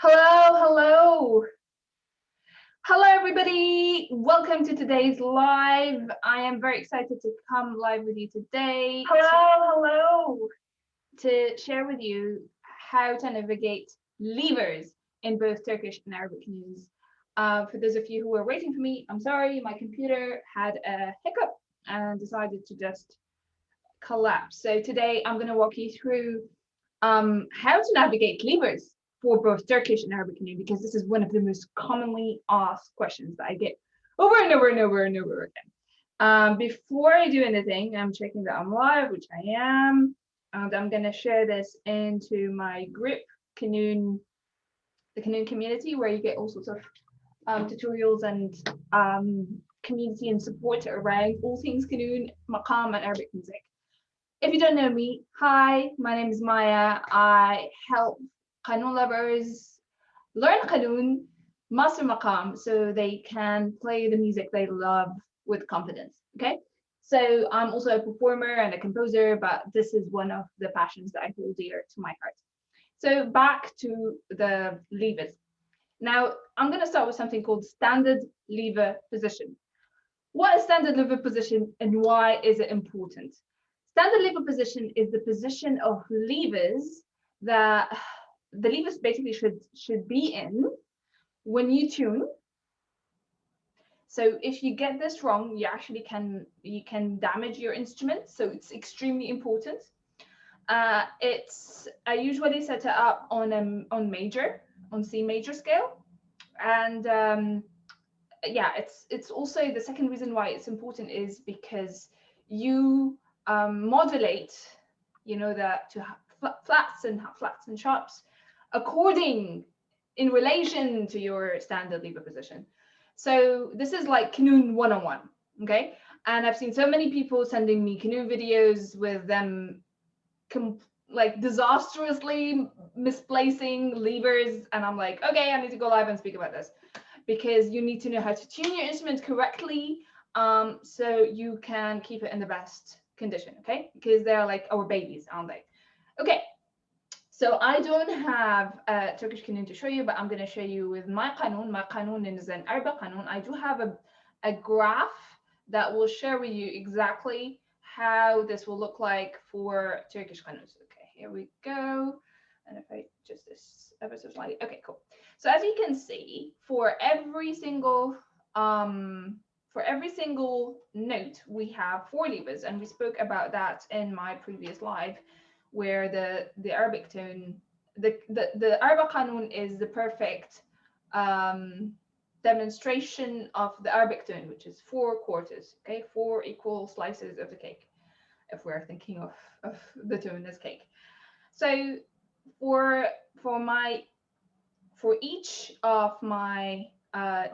Hello. Hello, everybody. Welcome to today's live. I am very excited to come live with you today. Hello. To share with you how to navigate levers in both Turkish and Arabic news. For those of you who are waiting for me, I'm sorry, my computer had a hiccup and decided to just collapse. So today I'm going to walk you through how to navigate levers for both Turkish and Arabic news, because this is one of the most commonly asked questions that I get over and over and over and over again. Before I do anything, I'm checking that I'm live, which I am, and I'm going to share this into my group, Qanun, the Qanun community, where you get all sorts of tutorials and community and support around all things Qanun, maqam, and Arabic music. If you don't know me, hi, my name is Maya. I help Qanun lovers learn Qanun, master maqam, so they can play the music they love with confidence, okay? So I'm also a performer and a composer, but this is one of the passions that I hold dear to my heart. So back to the levers. Now, I'm going to start with something called standard lever position. What is standard lever position and why is it important? Standard lever position is the position of levers that the levers basically should be in when you tune. So if you get this wrong, you actually can damage your instrument. So it's extremely important. I usually set it up on C major scale, and yeah, it's also the second reason why it's important is because you modulate, you know, that to have flats and sharps according in relation to your standard lever position. So this is like Qanun 101, okay? And I've seen so many people sending me Qanun videos with them like disastrously misplacing levers, and I'm like, okay, I need to go live and speak about this, because you need to know how to tune your instrument correctly, so you can keep it in the best condition, okay? Because they're like our babies, aren't they? Okay, so I don't have a Turkish Qanun to show you, but I'm going to show you with my Qanun. My Qanun is an Arabic Qanun. I do have a graph that will share with you exactly how this will look like for Turkish Qanuns. Okay, here we go. And if I just this ever so slightly, okay, cool. So as you can see, for every single note, we have 4 levers, and we spoke about that in my previous live, where the Arabic tone, the Arabic Qanun is the perfect demonstration of the Arabic tone, which is 4 quarters, okay, 4 equal slices of the cake, if we're thinking of the tone as cake. So for each of my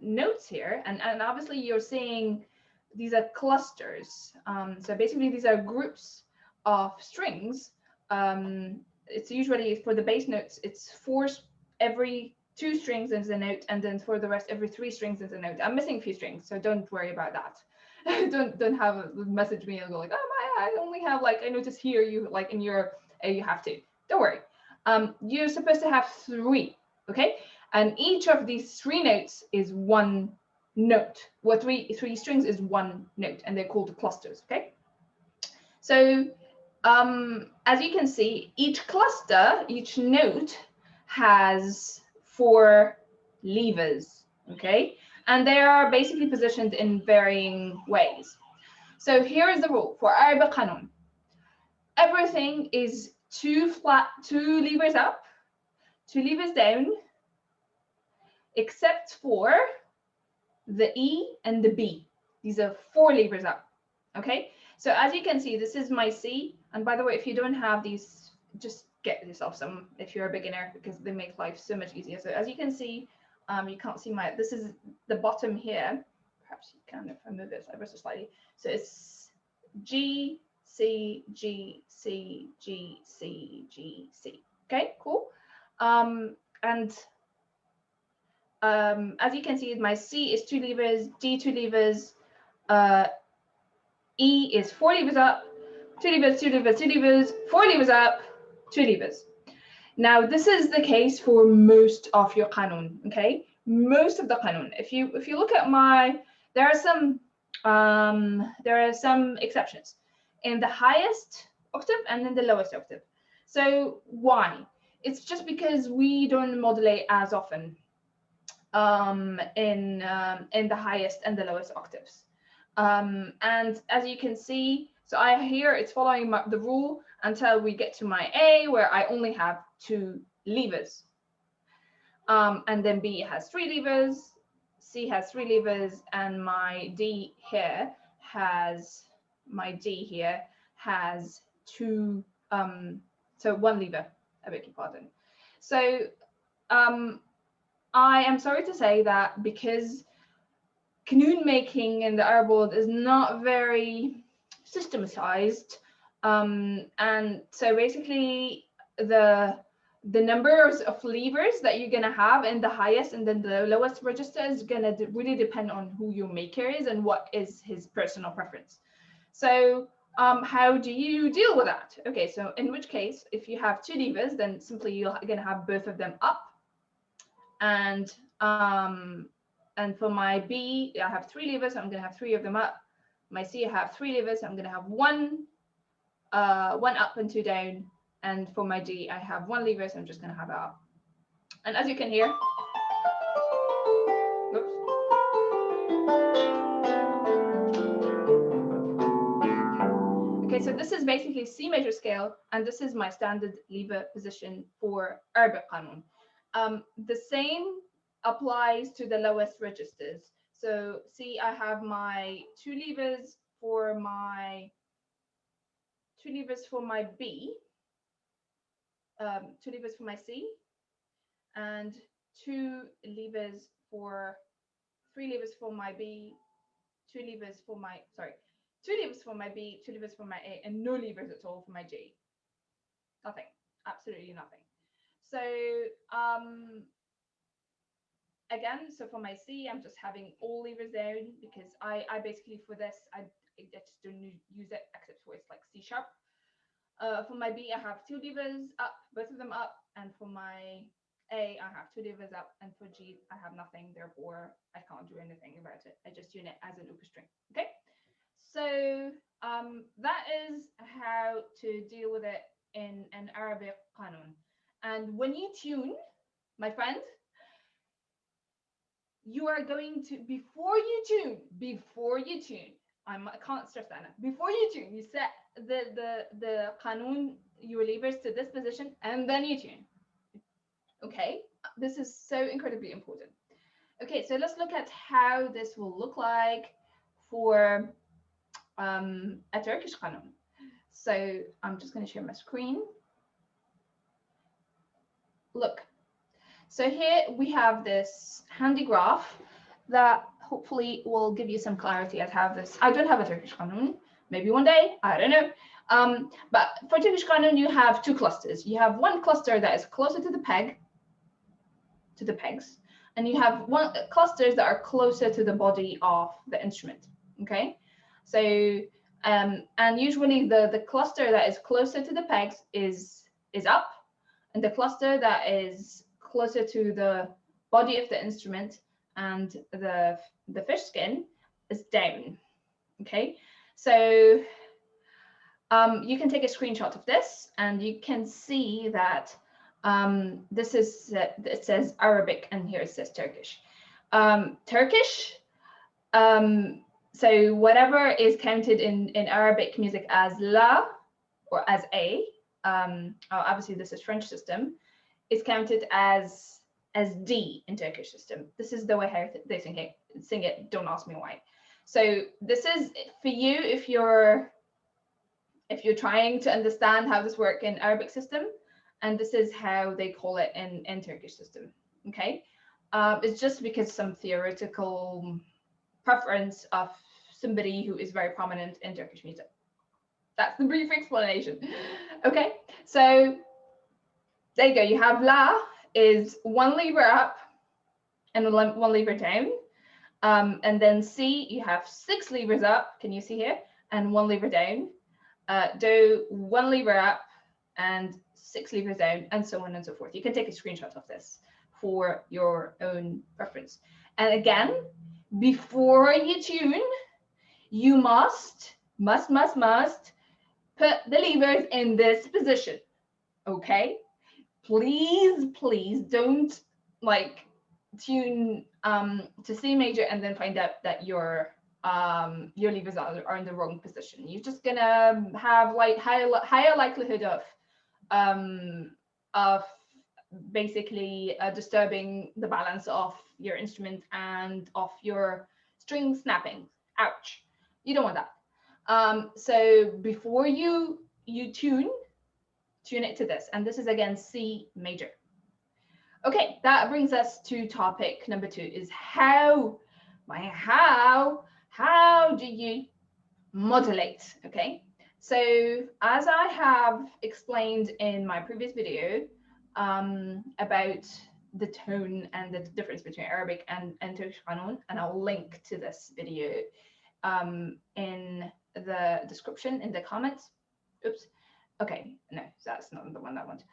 notes here, and obviously you're seeing these are clusters. So basically these are groups of strings. It's usually for the bass notes, it's 4 every 2 strings is a note, and then for the rest every 3 strings is a note. I'm missing a few strings, so don't worry about that. don't have message me and go like, oh my, I only have like, I notice here you like in your you have to. Don't worry. You're supposed to have 3, okay? And each of these 3 notes is 1 note. What 3 strings is 1 note, and they're called clusters, okay? So as you can see, each cluster, each note has 4 levers, okay? And they are basically positioned in varying ways. So here is the rule for Arabic Qanun. Everything is 2 levers up, 2 levers down, except for the E and the B. These are 4 levers up, okay? So as you can see, this is my C. And by the way, if you don't have these, just get yourself some if you're a beginner, because they make life so much easier. So as you can see, you can't see this is the bottom here. Perhaps you can if I move it ever so slightly. So it's G, C, G, C, G, C, G, C. Okay, cool. And as you can see, my C is 2 levers, D 2 levers, E is 4 levers up, 2 levers, 2 levers, 2 levers, 4 levers up, 2 levers. Now, this is the case for most of your qanun, okay? Most of the qanun. If you look at there are some exceptions in the highest octave and in the lowest octave. So why? It's just because we don't modulate as often in the highest and the lowest octaves. And as you can see, so here it's following the rule until we get to my A, where I only have 2 levers. And then B has 3 levers, C has 3 levers, and my D here has 2, so 1 lever, I beg your pardon. So I am sorry to say that because Qanun making in the Arab world is not very systematized, and so basically the numbers of levers that you're gonna have in the highest and then the lowest register is gonna really depend on who your maker is and what is his personal preference. So how do you deal with that? Okay, so in which case, if you have 2 levers, then simply you're gonna have both of them up, and for my B, I have 3 levers, so I'm going to have 3 of them up. My C, I have 3 levers, so I'm going to have one up and 2 down. And for my D, I have 1 lever, so I'm just going to have it up. And as you can hear, oops. Okay, so this is basically C major scale, and this is my standard lever position for Arabic Qanun. The same applies to the lowest registers. So see, I have my 2 levers for my B, 2 levers for my C, and 3 levers for my B, 2 levers for my 2 levers for my B, 2 levers for my A, and no levers at all for my G. Nothing, absolutely nothing. So again, so for my C, I'm just having all levers down because I basically for this, I just don't use it except for it's like C sharp. For my B, I have 2 levers up, both of them up, and for my A, I have 2 levers up, and for G, I have nothing. Therefore, I can't do anything about it. I just tune it as an uku string. Okay, so that is how to deal with it in an Arabic Qanun. And when you tune, my friend, you are going to, before you tune, I can't stress that enough. Before you tune, you set the Qanun, your levers to this position, and then you tune. Okay, this is so incredibly important. Okay, so let's look at how this will look like for a Turkish Qanun. So I'm just going to share my screen. Look, so here we have this handy graph that hopefully will give you some clarity. I don't have a Turkish Qanun, maybe one day, I don't know. But for Turkish Qanun, you have 2 clusters. You have one cluster that is closer to the pegs, and you have clusters that are closer to the body of the instrument. Okay, so and usually the cluster that is closer to the pegs is up, and the cluster that is closer to the body of the instrument and the fish skin is down. Okay, so you can take a screenshot of this, and you can see that this is it says Arabic, and here it says Turkish. Turkish. So whatever is counted in Arabic music as la or as a, obviously this is French system, is counted as D in Turkish system. This is the way how they sing it. Don't ask me why. So this is for you if you're trying to understand how this works in Arabic system, and this is how they call it in Turkish system. Okay, it's just because some theoretical preference of somebody who is very prominent in Turkish music. That's the brief explanation. Okay, so there you go. You have la is 1 lever up and 1 lever down. And then C, you have 6 levers up. Can you see here? And 1 lever down. Do 1 lever up and 6 levers down, and so on and so forth. You can take a screenshot of this for your own reference. And again, before you tune, you must put the levers in this position. Okay? Please don't like tune to C major and then find out that your levers are in the wrong position. You're just gonna have like higher likelihood of basically disturbing the balance of your instrument and of your string snapping. Ouch! You don't want that. So before you tune it to this, and this is again C major. Okay, that brings us to topic number 2: is how do you modulate? Okay, so as I have explained in my previous video about the tone and the difference between Arabic and Turkish Qanun, and I'll link to this video in the description, in the comments. Oops. Okay, no, that's not the one I want.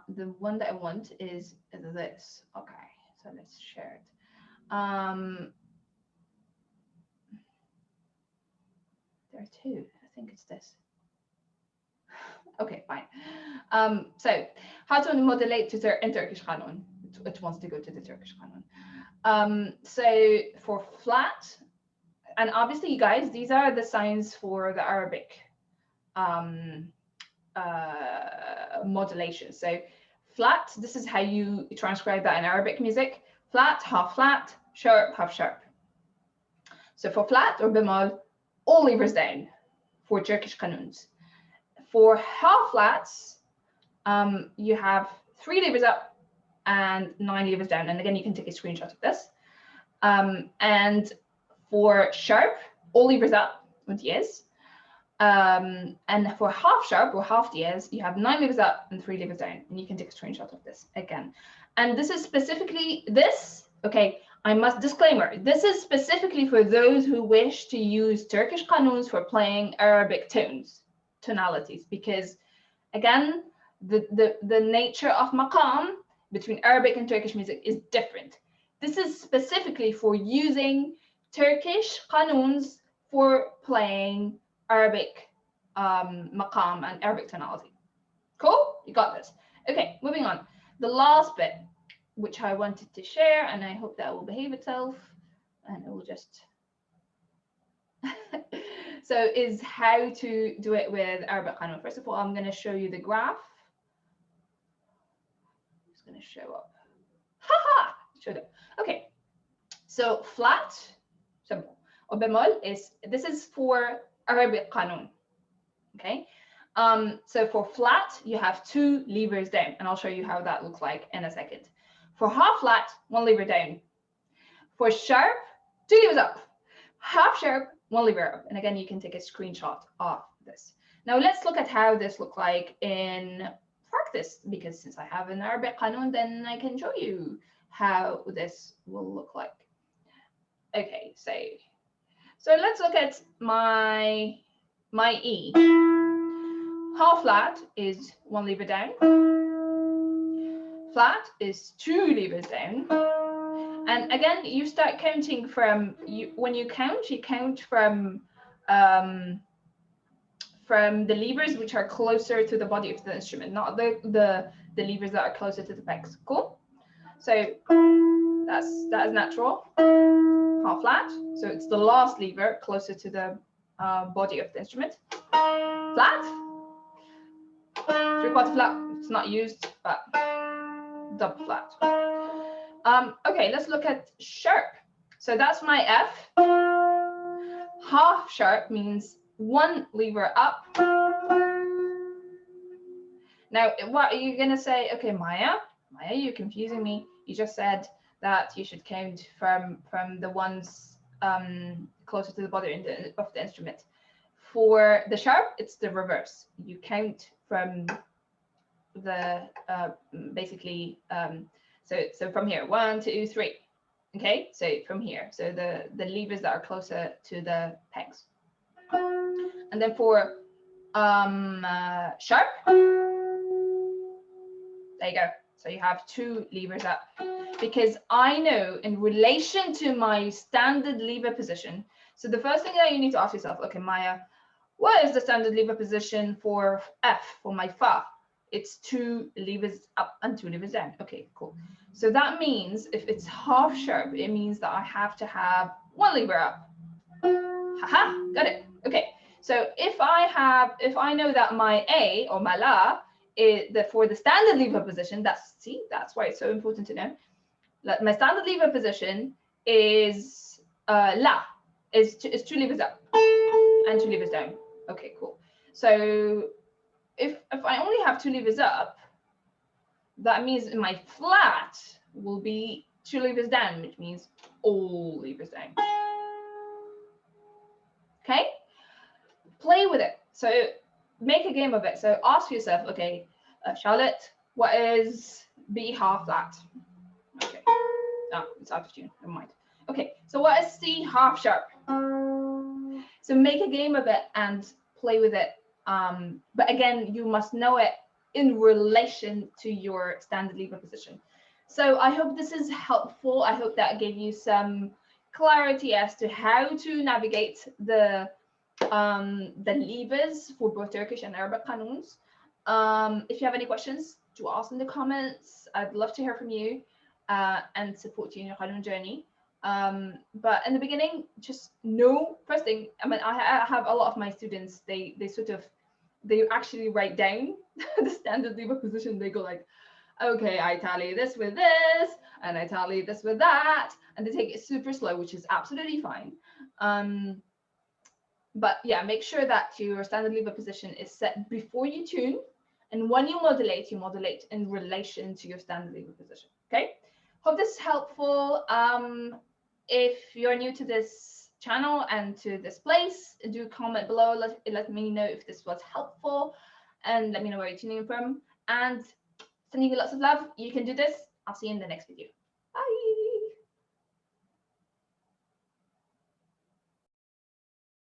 The one that I want is this. Okay, so let's share it. There are two. I think it's this. Okay, fine. So how to modulate in Turkish Qanun. It wants to go to the Turkish Qanun. So for flat, and obviously, you guys, these are the signs for the Arabic modulation. So flat, this is how you transcribe that in Arabic music: flat, half flat, sharp, half sharp. So for flat or bemol, all levers down for Turkish qanuns. For half flats, you have 3 levers up and 9 levers down. And again, you can take a screenshot of this. And for sharp, all levers up with diez. And for half sharp or half diez, you have 9 levers up and 3 levers down. And you can take a screenshot of this again. And this is specifically this. Okay, I must disclaimer. This is specifically for those who wish to use Turkish qanuns for playing Arabic tonalities, because again, the nature of maqam between Arabic and Turkish music is different. This is specifically for using Turkish qanuns for playing Arabic maqam and Arabic tonality. Cool? You got this. Okay, moving on. The last bit, which I wanted to share, and I hope that will behave itself, and it will just so is how to do it with Arabic Qanun. First of all, I'm going to show you the graph. It's going to show up. Haha! Showed up. Okay. So flat, simple. Or bemol this is for Arabic Qanun. Okay. So for flat, you have 2 levers down, and I'll show you how that looks like in a second. For half flat, 1 lever down. For sharp, 2 levers up. Half sharp, 1 lever up. And again, you can take a screenshot of this. Now let's look at how this looks like in practice, because since I have an Arabic Qanun, then I can show you how this will look like. Okay, so let's look at my E. Half flat is 1 lever down. Flat is 2 levers down. And again, you start counting from when you count from the levers which are closer to the body of the instrument, not the levers that are closer to the pegs. Cool. So that is natural. Half flat. So it's the last lever closer to the body of the instrument. Flat. 3/4 flat. It's not used, but double flat. Okay, let's look at sharp. So that's my F. Half sharp means 1 lever up. Now, what are you gonna say? Okay, Maya, you're confusing me. You just said that you should count from the ones closer to the body of the instrument. For the sharp, it's the reverse. You count from the basically. So from here, 1, 2, 3. Okay, so from here, so the levers that are closer to the pegs. And then for sharp, There you go. So you have 2 levers up, because I know in relation to my standard lever position. So the first thing that you need to ask yourself, okay, Maya, what is the standard lever position for F, for my fa? It's 2 levers up and 2 levers down. Okay, cool. So that means if it's half sharp, it means that I have to have 1 lever up. Haha, got it. Okay. So if I know that my A or my la is for the standard lever position, that's why it's so important to know. My standard lever position is la, is 2 levers up and 2 levers down. Okay, cool. So if I only have 2 levers up, that means my flat will be 2 levers down, which means all levers down. Okay, play with it. So make a game of it. So ask yourself, okay, Charlotte, what is B half flat? Okay, it's out of tune, never mind. Okay, so what is C half sharp? So make a game of it and play with it. But again, you must know it in relation to your standard lever position. So I hope this is helpful. I hope that gave you some clarity as to how to navigate the levers for both Turkish and Arabic qanuns. If you have any questions, do ask in the comments. I'd love to hear from you and support you in your qanun journey. But in the beginning, just know, first thing, I mean, I have a lot of my students, they actually write down the standard lever position. They go like, okay, I tally this with this, and I tally this with that, and they take it super slow, which is absolutely fine. But yeah, make sure that your standard lever position is set before you tune, and when you modulate in relation to your standard lever position. Okay, hope this is helpful. If you're new to this channel and to this place, do comment below. Let me know if this was helpful, and let me know where you're tuning in from. And sending you lots of love. You can do this. I'll see you in the next video.